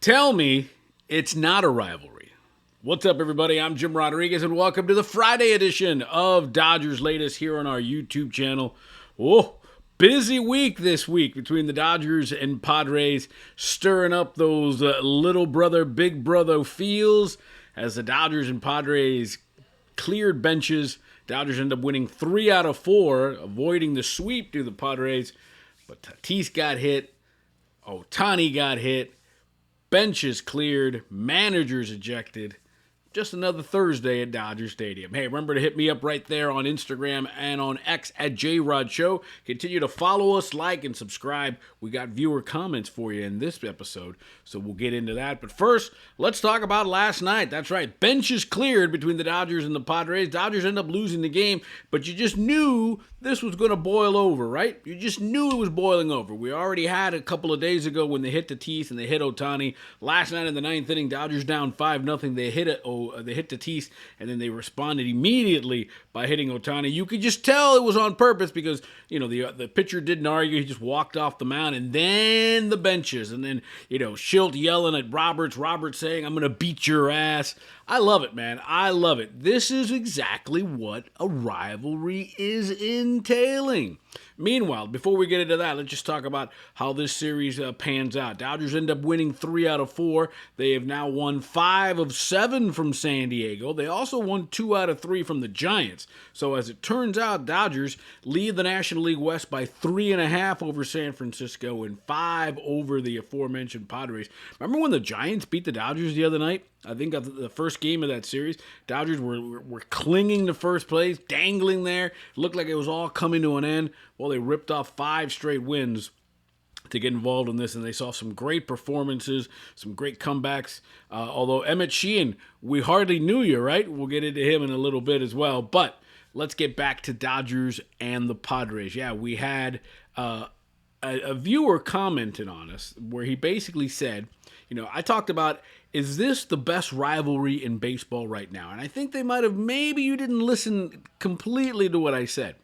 Tell me it's not a rivalry. What's up, everybody? I'm Jim Rodriguez, and welcome to the Friday edition of Dodgers Latest here on our YouTube channel. Whoa, busy week this week between the Dodgers and Padres, stirring up those little brother, big brother feels as the Dodgers and Padres cleared benches. Dodgers end up winning 3 out of 4, avoiding the sweep to the Padres. But Tatis got hit, Ohtani got hit, benches cleared, managers ejected. Just another Thursday at Dodger Stadium. Hey, remember to hit me up right there on Instagram and on X at JRodShow. Continue to follow us, like, and subscribe. We got viewer comments for you in this episode, so we'll get into that. But first, let's talk about last night. That's right, benches cleared between the Dodgers and the Padres. Dodgers end up losing the game, but you just knew this was going to boil over, right? You just knew it was boiling over. We already had a couple of days ago when they hit Tatis and they hit Ohtani. Last night in the ninth inning, Dodgers down 5-0. They hit Tatis, and then they responded immediately by hitting Ohtani. You could just tell it was on purpose because, you know, the pitcher didn't argue. He just walked off the mound, and then the benches, and then, you know, Schilt yelling at Roberts saying, "I'm going to beat your ass." I love it, man. I love it. This is exactly what a rivalry is entailing. Meanwhile, before we get into that, let's just talk about how this series pans out. Dodgers end up winning 3 out of 4. They have now won 5 of 7 from San Diego. They also won 2 out of 3 from the Giants. So as it turns out, Dodgers lead the National League West by 3.5 over San Francisco and 5 over the aforementioned Padres. Remember when the Giants beat the Dodgers the other night? I think of the first game of that series, Dodgers were clinging to first place, dangling there. It looked like it was all coming to an end. Well, they ripped off 5 straight wins to get involved in this, and they saw some great performances, some great comebacks. Although EMTT Sheen, we hardly knew you, right? We'll get into him in a little bit as well. But let's get back to Dodgers and the Padres. Yeah, we had a viewer commented on us where he basically said, you know, I talked about, is this the best rivalry in baseball right now? And I think they might have, maybe you didn't listen completely to what I said.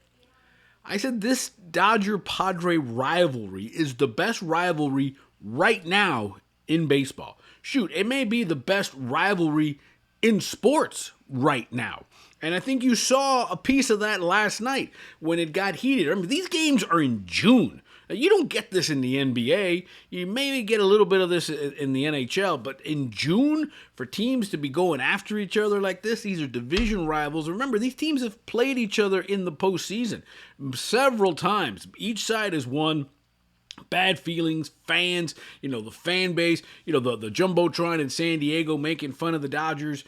I said this Dodger-Padre rivalry is the best rivalry right now in baseball. Shoot, it may be the best rivalry in sports right now. And I think you saw a piece of that last night when it got heated. I mean, these games are in June. Now, you don't get this in the NBA. You maybe get a little bit of this in the NHL, but in June, for teams to be going after each other like this, these are division rivals. Remember, these teams have played each other in the postseason several times. Each side has won. Bad feelings, fans, you know, the fan base, you know, the Jumbotron in San Diego making fun of the Dodgers.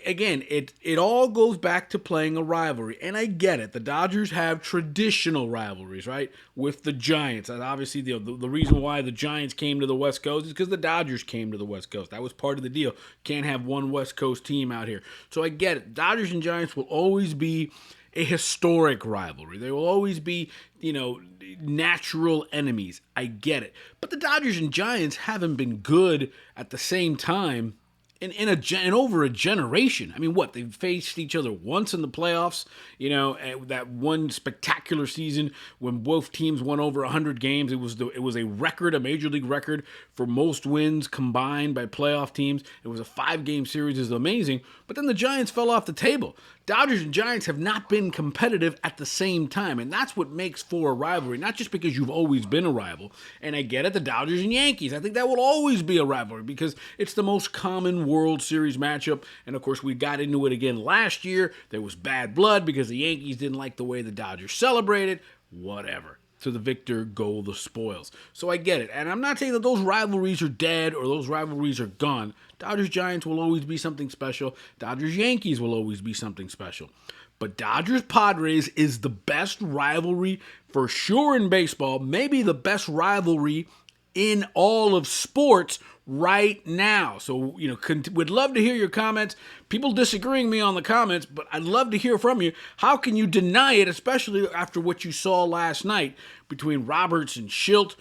Again, it all goes back to playing a rivalry, and I get it. The Dodgers have traditional rivalries, right, with the Giants. And obviously, the reason why the Giants came to the West Coast is because the Dodgers came to the West Coast. That was part of the deal. Can't have one West Coast team out here. So I get it. Dodgers and Giants will always be a historic rivalry. They will always be, you know, natural enemies. I get it. But the Dodgers and Giants haven't been good at the same time in over a generation. I mean, what, they've faced each other once in the playoffs, you know, that one spectacular season when both teams won over 100 games. It was a record, a major league record for most wins combined by playoff teams. It was a 5-game series. It was amazing. But then the Giants fell off the table. Dodgers and Giants have not been competitive at the same time, and that's what makes for a rivalry, not just because you've always been a rival. And I get it, the Dodgers and Yankees, I think that will always be a rivalry because it's the most common World Series matchup, and of course we got into it again last year. There was bad blood because the Yankees didn't like the way the Dodgers celebrated, whatever. To the victor go the spoils. So I get it. And I'm not saying that those rivalries are dead or those rivalries are gone. Dodgers-Giants will always be something special. Dodgers-Yankees will always be something special. But Dodgers-Padres is the best rivalry for sure in baseball, maybe the best rivalry in all of sports right now. So, you know, would love to hear your comments. People disagreeing me on the comments, but I'd love to hear from you. How can you deny it, especially after what you saw last night between Roberts and Schilt?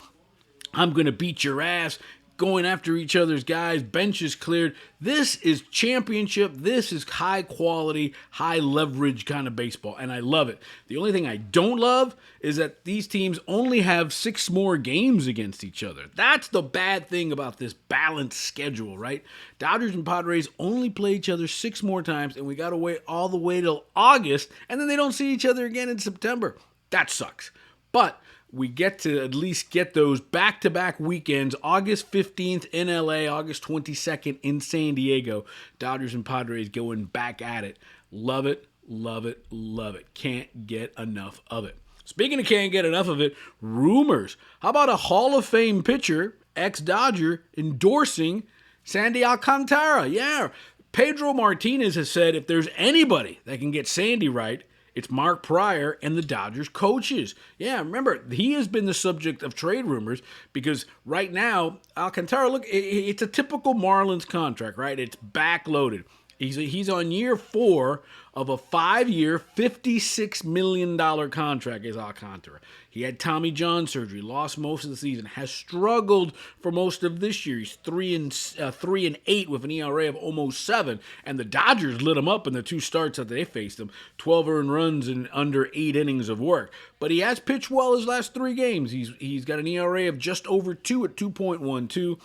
I'm going to beat your ass. going after each other's guys, benches cleared. This is championship. This is high quality, high leverage kind of baseball, and I love it. The only thing I don't love is that these teams only have 6 more games against each other. That's the bad thing about this balanced schedule, right? Dodgers and Padres only play each other 6 more times, and we got to wait all the way till August, and then they don't see each other again in September. That sucks. But we get to at least get those back-to-back weekends, August 15th in LA, August 22nd in San Diego. Dodgers and Padres going back at it. Love it, love it, love it. Can't get enough of it. Speaking of can't get enough of it, rumors. How about a Hall of Fame pitcher, ex-Dodger, endorsing Sandy Alcantara? Yeah, Pedro Martinez has said if there's anybody that can get Sandy right, it's Mark Prior and the Dodgers coaches. Yeah, remember, he has been the subject of trade rumors because right now, Alcantara, look, it's a typical Marlins contract, right? It's backloaded. He's on year 4 of a 5-year, $56 million contract as Alcantara. He had Tommy John surgery, lost most of the season, has struggled for most of this year. He's 3-8 with an ERA of almost 7, and the Dodgers lit him up in the 2 starts that they faced him, 12 earned runs in under 8 innings of work. But he has pitched well his last 3 games. He's got an ERA of just over 2 at 2.12.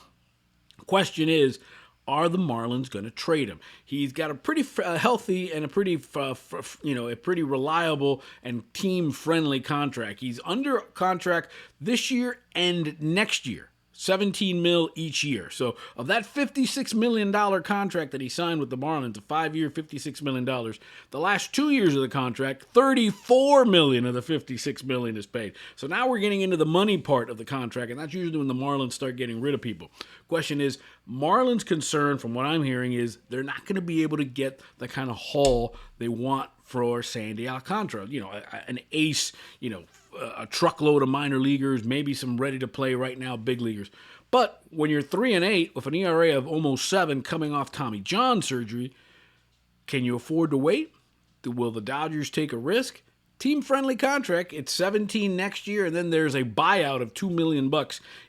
Question is, are the Marlins going to trade him? He's got a pretty healthy and a pretty reliable and team-friendly contract. He's under contract this year and next year. $17 million each year. So of that $56 million contract that he signed with the Marlins, a 5-year, $56 million, the last 2 years of the contract, $34 million of the $56 million is paid. So now we're getting into the money part of the contract, and that's usually when the Marlins start getting rid of people. Question is, Marlins' concern, from what I'm hearing, is they're not going to be able to get the kind of haul they want for Sandy Alcantara. An ace, a truckload of minor leaguers, maybe some ready to play right now big leaguers. But when you're 3-8 with an ERA of almost 7 coming off Tommy John surgery, can you afford to wait? Will the Dodgers take a risk? Team-friendly contract. It's 17 next year, and then there's a buyout of $2 million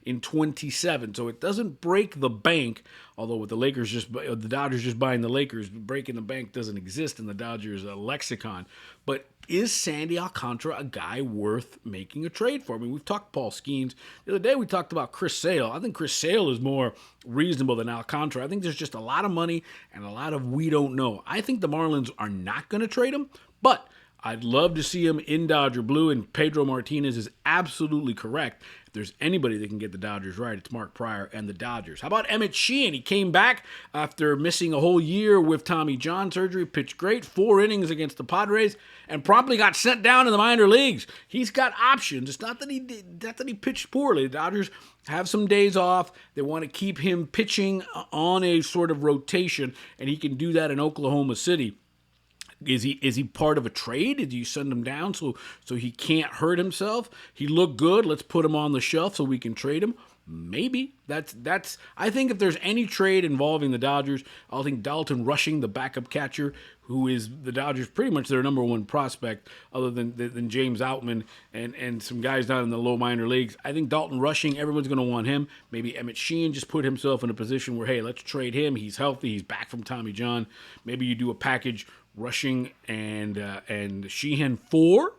in 27. So it doesn't break the bank. Although with the Dodgers just buying the Lakers, breaking the bank doesn't exist in the Dodgers lexicon. But is Sandy Alcantara a guy worth making a trade for? I mean, we've talked Paul Skeens. The other day we talked about Chris Sale. I think Chris Sale is more reasonable than Alcantara. I think there's just a lot of money and a lot of we don't know. I think the Marlins are not going to trade him, but I'd love to see him in Dodger blue, and Pedro Martinez is absolutely correct. If there's anybody that can get the Dodgers right, it's Mark Prior and the Dodgers. How about EMTT Sheen? He came back after missing a whole year with Tommy John surgery, pitched great, 4 innings against the Padres, and promptly got sent down to the minor leagues. He's got options. It's not that he pitched poorly. The Dodgers have some days off. They want to keep him pitching on a sort of rotation, and he can do that in Oklahoma City. Is he part of a trade? Did you send him down so he can't hurt himself? He looked good. Let's put him on the shelf so we can trade him. Maybe. That's. I think if there's any trade involving the Dodgers, I think Dalton Rushing, the backup catcher, who is the Dodgers pretty much their number 1 prospect, other than James Outman and some guys down in the low minor leagues. I think Dalton Rushing, everyone's going to want him. Maybe EMTT Sheen just put himself in a position where, hey, let's trade him. He's healthy. He's back from Tommy John. Maybe you do a package. Rushing and Sheehan 4.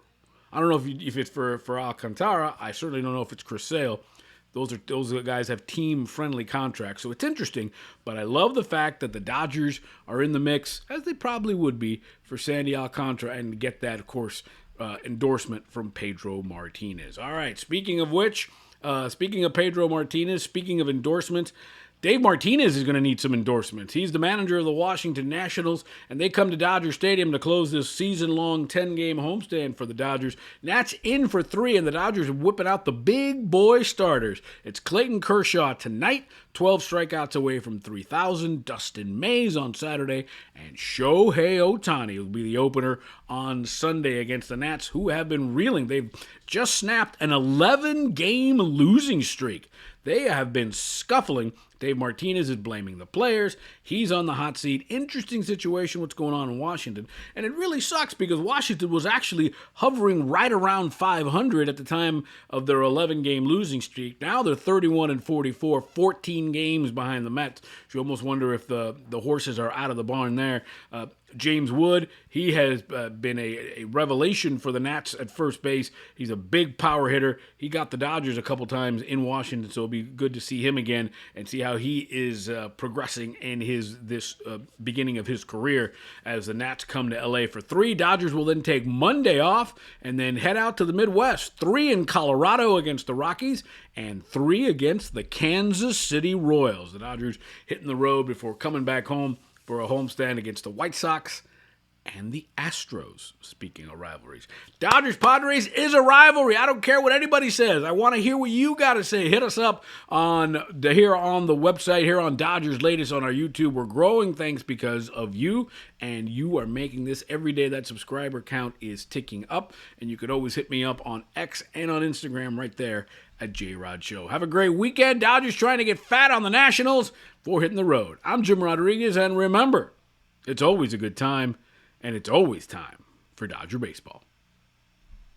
I don't know if it's for Alcantara. I certainly don't know if it's Chris Sale. Those guys have team-friendly contracts, so it's interesting. But I love the fact that the Dodgers are in the mix, as they probably would be, for Sandy Alcantara, and get that, of course, endorsement from Pedro Martinez. All right, speaking of which, speaking of Pedro Martinez, speaking of endorsements, Dave Martinez is going to need some endorsements. He's the manager of the Washington Nationals, and they come to Dodger Stadium to close this season-long 10-game homestand for the Dodgers. Nats in for 3, and the Dodgers are whipping out the big boy starters. It's Clayton Kershaw tonight, 12 strikeouts away from 3,000. Dustin Mays on Saturday, and Shohei Ohtani will be the opener on Sunday against the Nats, who have been reeling. They've just snapped an 11-game losing streak. They have been scuffling. Dave Martinez is blaming the players. He's on the hot seat. Interesting situation what's going on in Washington. And it really sucks because Washington was actually hovering right around 500 at the time of their 11-game losing streak. Now they're 31-44, 14 games behind the Mets. You almost wonder if the horses are out of the barn there. James Wood, he has been a revelation for the Nats at first base. He's a big power hitter. He got the Dodgers a couple times in Washington, so it'll be good to see him again and see how he is progressing in this beginning of his career as the Nats come to LA for 3. Dodgers will then take Monday off and then head out to the Midwest. 3 in Colorado against the Rockies and 3 against the Kansas City Royals. The Dodgers hitting the road before coming back home for a homestand against the White Sox and the Astros, speaking of rivalries. Dodgers-Padres is a rivalry. I don't care what anybody says. I want to hear what you got to say. Hit us up here on the website, here on Dodgers Latest on our YouTube. We're growing thanks because of you, and you are making this every day. That subscriber count is ticking up, and you could always hit me up on X and on Instagram right there at J-Rod Show. Have a great weekend. Dodgers trying to get fat on the Nationals before hitting the road. I'm Jim Rodriguez, and remember, it's always a good time, and it's always time for Dodger baseball.